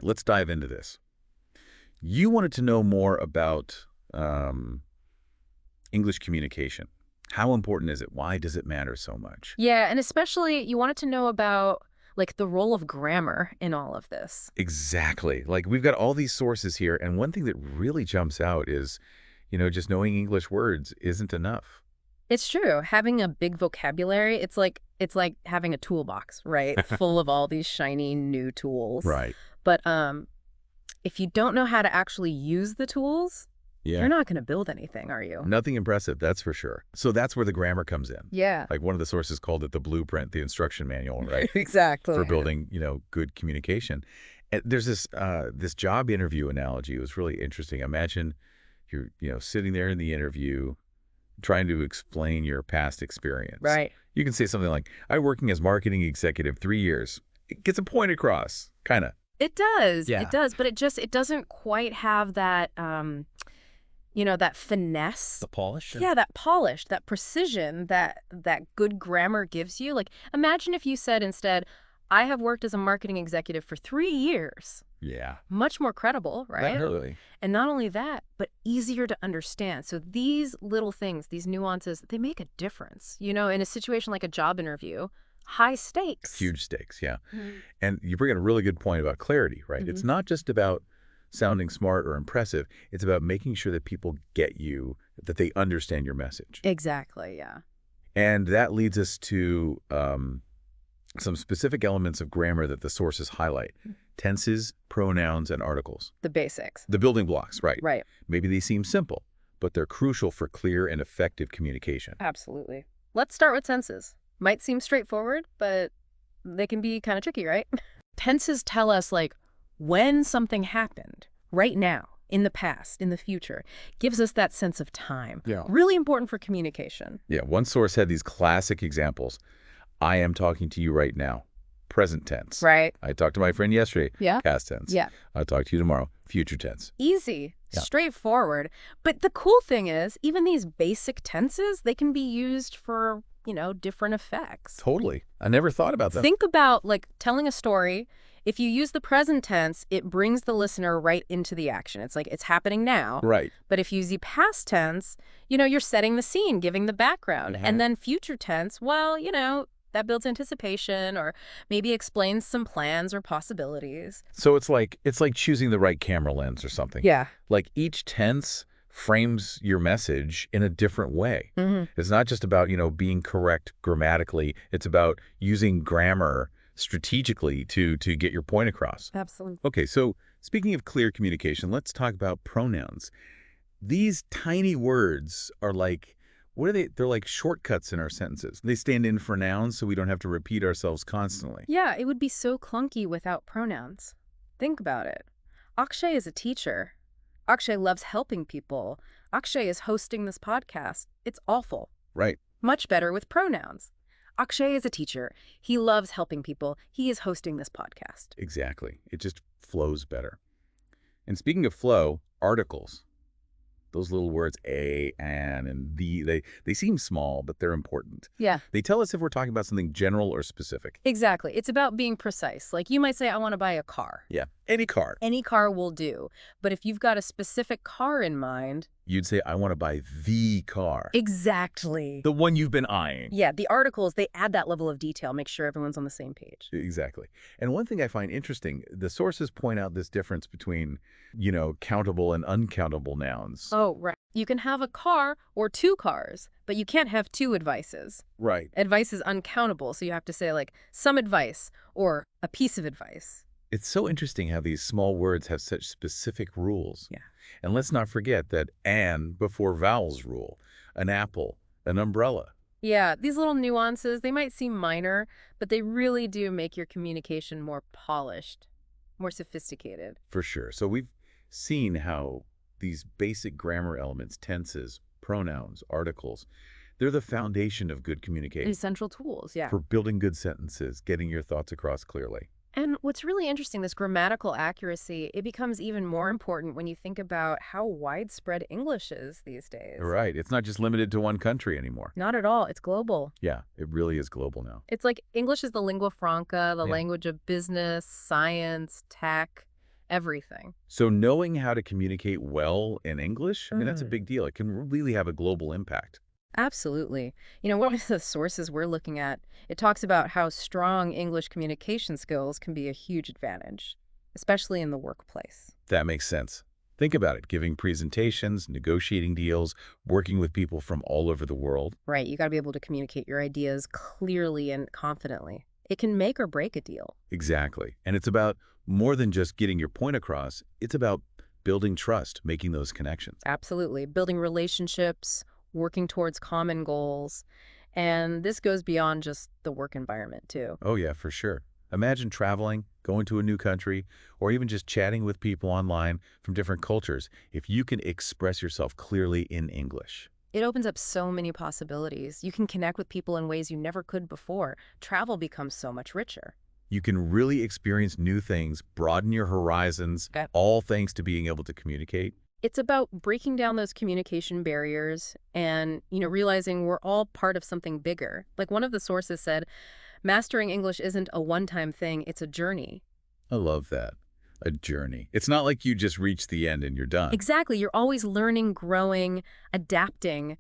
let's dive into this. You wanted to know more about English communication. How important is it? Why does it matter so much? Yeah, and especially you wanted to know about like the role of grammar in all of this. Exactly. Like we've got all these sources here, and one thing that really jumps out is, just knowing English words isn't enough. It's true. Having a big vocabulary, it's like having a toolbox, right? Full of all these shiny new tools. Right. But if you don't know how to actually use the tools, Yeah. you're not going to build anything, are you? Nothing impressive, that's for sure. So that's where the grammar comes in. Yeah. Like one of the sources called it the blueprint, the instruction manual, right? Exactly. For building, good communication. And there's this job interview analogy. It was really interesting. Imagine you're, sitting there in the interview trying to explain your past experience. Right. You can say something like, "I'm working as marketing executive 3 years." It gets a point across, kind of. It does. Yeah. It does, but it doesn't quite have that that finesse. The polish? Yeah, that polish, that precision that good grammar gives you. Like, imagine if you said instead, I have worked as a marketing executive for 3 years. Yeah. Much more credible, right? Really. And not only that, but easier to understand. So these little things, these nuances, they make a difference. In a situation like a job interview, high stakes. Huge stakes, yeah. Mm-hmm. And you bring in a really good point about clarity, right? It's not just about sounding smart or impressive. It's about making sure that people get you, that they understand your message. Exactly, yeah. And that leads us to some specific elements of grammar that the sources highlight. Tenses, pronouns, and articles. The basics. The building blocks, right. Right. Maybe they seem simple, but they're crucial for clear and effective communication. Absolutely. Let's start with tenses. Might seem straightforward, but they can be kind of tricky, right? Tenses tell us, like, when something happened, right now, in the past, in the future, gives us that sense of time. Yeah. Really important for communication. Yeah, one source had these classic examples. I am talking to you right now. Present tense. Right. I talked to my friend yesterday. Yeah. Past tense. Yeah. I'll talk to you tomorrow. Future tense. Easy. Yeah. Straightforward. But the cool thing is, even these basic tenses, they can be used for, different effects. Totally. I never thought about that. Think about, like, telling a story. If you use the present tense, it brings the listener right into the action. It's like it's happening now. Right. But if you use the past tense, you're setting the scene, giving the background. And then future tense, well, that builds anticipation or maybe explains some plans or possibilities. So it's like choosing the right camera lens or something. Yeah. Like each tense frames your message in a different way. It's not just about, being correct grammatically. It's about using grammar strategically to get your point across. Absolutely. Okay, so speaking of clear communication, let's talk about pronouns. These tiny words are like, what are they? They're like shortcuts in our sentences. They stand in for nouns so we don't have to repeat ourselves constantly. Yeah, it would be so clunky without pronouns. Think about it. Akshay is a teacher. Akshay loves helping people. Akshay is hosting this podcast. It's awful. Right. Much better with pronouns. Akshay is a teacher. He loves helping people. He is hosting this podcast. Exactly. It just flows better. And speaking of flow, articles. Those little words a, an, and the, they seem small, but they're important. Yeah. They tell us if we're talking about something general or specific. Exactly. It's about being precise. Like you might say, I want to buy a car. Yeah. Any car. Any car will do. But if you've got a specific car in mind... You'd say, I want to buy the car. Exactly. The one you've been eyeing. Yeah, the articles, they add that level of detail, make sure everyone's on the same page. Exactly. And one thing I find interesting, the sources point out this difference between, countable and uncountable nouns. Oh, right. You can have a car or 2 cars, but you can't have 2 advices. Right. Advice is uncountable, so you have to say, like, some advice or a piece of advice. It's so interesting how these small words have such specific rules. Yeah. And let's not forget that "and" before vowels rule. An apple, an umbrella. Yeah, these little nuances, they might seem minor, but they really do make your communication more polished, more sophisticated. For sure. So we've seen how these basic grammar elements, tenses, pronouns, articles, they're the foundation of good communication. Essential tools, yeah. For building good sentences, getting your thoughts across clearly. And what's really interesting, this grammatical accuracy, it becomes even more important when you think about how widespread English is these days. Right. It's not just limited to one country anymore. Not at all. It's global. Yeah, it really is global now. It's like English is the lingua franca, the Yeah. language of business, science, tech, everything. So knowing how to communicate well in English, I mean, that's a Mm. big deal. It can really have a global impact. Absolutely. One of the sources we're looking at, it talks about how strong English communication skills can be a huge advantage, especially in the workplace. That makes sense. Think about it, giving presentations, negotiating deals, working with people from all over the world. Right, you got to be able to communicate your ideas clearly and confidently. It can make or break a deal. Exactly. And it's about more than just getting your point across. It's about building trust, making those connections. Absolutely. Building relationships, working towards common goals. And this goes beyond just the work environment, too. Oh, yeah, for sure. Imagine traveling, going to a new country, or even just chatting with people online from different cultures if you can express yourself clearly in English. It opens up so many possibilities. You can connect with people in ways you never could before. Travel becomes so much richer. You can really experience new things, broaden your horizons, Okay. all thanks to being able to communicate. It's about breaking down those communication barriers and, realizing we're all part of something bigger. Like one of the sources said, mastering English isn't a one-time thing, it's a journey. I love that. A journey. It's not like you just reach the end and you're done. Exactly. You're always learning, growing, adapting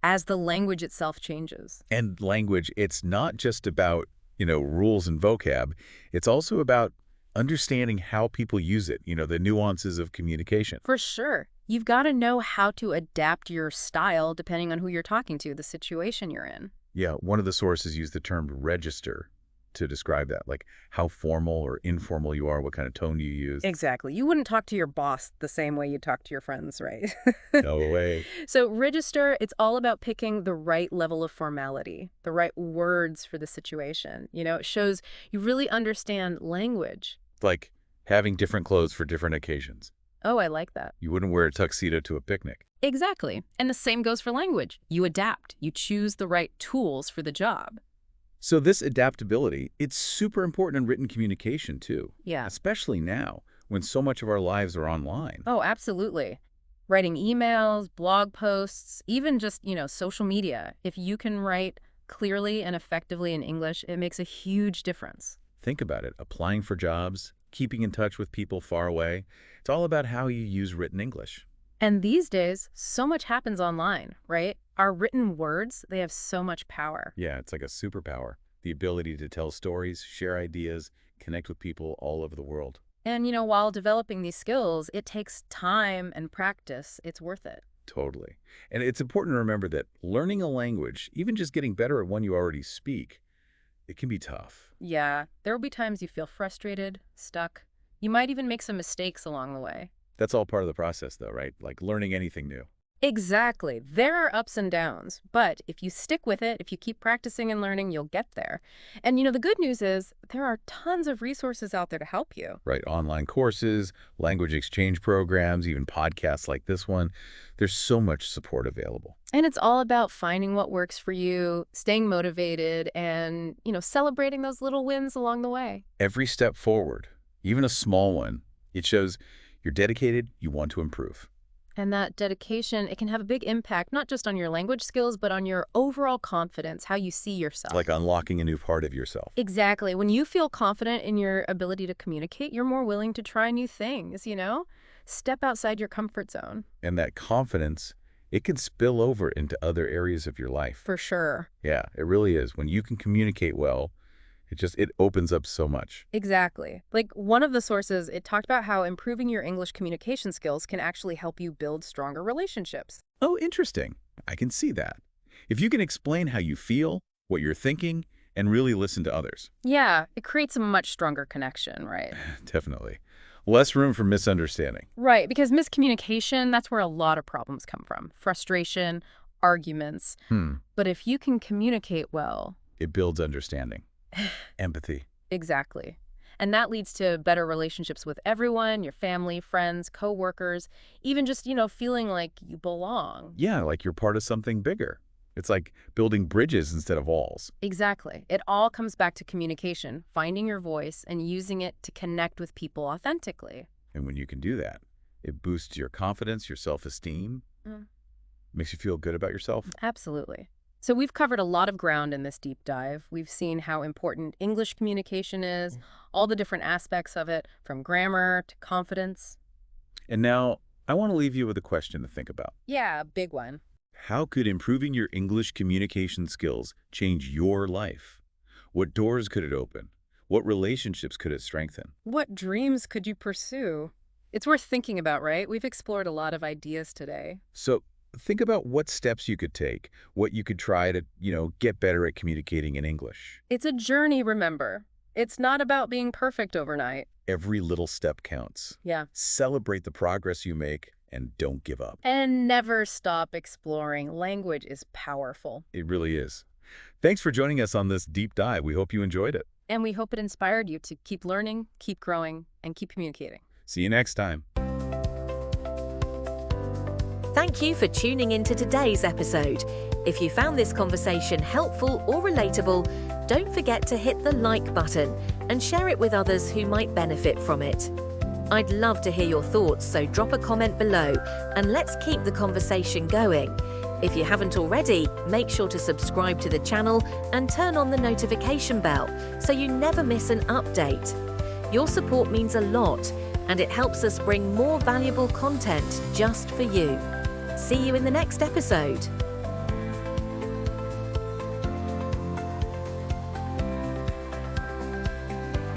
as the language itself changes. And language, it's not just about, rules and vocab. It's also about understanding how people use it, the nuances of communication. For sure. You've got to know how to adapt your style depending on who you're talking to, the situation you're in. Yeah, one of the sources used the term register to describe that, like how formal or informal you are, what kind of tone you use. Exactly. You wouldn't talk to your boss the same way you talk to your friends, right? No way. So register, it's all about picking the right level of formality, the right words for the situation. It shows you really understand language. Like having different clothes for different occasions. Oh, I like that. You wouldn't wear a tuxedo to a picnic. Exactly. And the same goes for language. You adapt. You choose the right tools for the job. So this adaptability, it's super important in written communication too, Yeah. especially now when so much of our lives are online. Oh, absolutely. Writing emails, blog posts, even just, social media. If you can write clearly and effectively in English, it makes a huge difference. Think about it, applying for jobs, keeping in touch with people far away. It's all about how you use written English. And these days, so much happens online, right? Our written words, they have so much power. Yeah, it's like a superpower. The ability to tell stories, share ideas, connect with people all over the world. And, while developing these skills, it takes time and practice. It's worth it. Totally. And it's important to remember that learning a language, even just getting better at one you already speak, it can be tough. Yeah, there will be times you feel frustrated, stuck. You might even make some mistakes along the way. That's all part of the process though, right? Like learning anything new. Exactly. There are ups and downs, but if you stick with it, if you keep practicing and learning, you'll get there. And the good news is there are tons of resources out there to help you. Right? Online courses, language exchange programs, even podcasts like this one. There's so much support available. And it's all about finding what works for you, staying motivated, and, celebrating those little wins along the way. Every step forward, even a small one, it shows you're dedicated, you want to improve. And that dedication, it can have a big impact, not just on your language skills, but on your overall confidence, how you see yourself. Like unlocking a new part of yourself. Exactly. When you feel confident in your ability to communicate, you're more willing to try new things, Step outside your comfort zone. And that confidence, it can spill over into other areas of your life. For sure. Yeah, it really is. When you can communicate well, it opens up so much. Exactly. Like one of the sources, it talked about how improving your English communication skills can actually help you build stronger relationships. Oh, interesting. I can see that. If you can explain how you feel, what you're thinking, and really listen to others. Yeah, it creates a much stronger connection, right? Definitely. Less room for misunderstanding. Right, because miscommunication, that's where a lot of problems come from. Frustration, arguments. But if you can communicate well, It builds understanding. Empathy. exactly. And that leads to better relationships with everyone, your family, friends, coworkers, even just, feeling like you belong. Yeah, like you're part of something bigger. It's like building bridges instead of walls. Exactly. It all comes back to communication, finding your voice and using it to connect with people authentically. And when you can do that, it boosts your confidence, your self-esteem, Mm. makes you feel good about yourself. Absolutely. So we've covered a lot of ground in this deep dive. We've seen how important English communication is, all the different aspects of it, from grammar to confidence. And now, I want to leave you with a question to think about. Yeah, big one. How could improving your English communication skills change your life? What doors could it open? What relationships could it strengthen? What dreams could you pursue? It's worth thinking about, right? We've explored a lot of ideas today. So think about what steps you could take, what you could try to, get better at communicating in English. It's a journey, remember. It's not about being perfect overnight. Every little step counts. Yeah. Celebrate the progress you make and don't give up. And never stop exploring. Language is powerful. It really is. Thanks for joining us on this deep dive. We hope you enjoyed it. And we hope it inspired you to keep learning, keep growing, and keep communicating. See you next time. Thank you for tuning into today's episode. If you found this conversation helpful or relatable, don't forget to hit the like button and share it with others who might benefit from it. I'd love to hear your thoughts, so drop a comment below and let's keep the conversation going. If you haven't already, make sure to subscribe to the channel and turn on the notification bell so you never miss an update. Your support means a lot, and it helps us bring more valuable content just for you. See you in the next episode.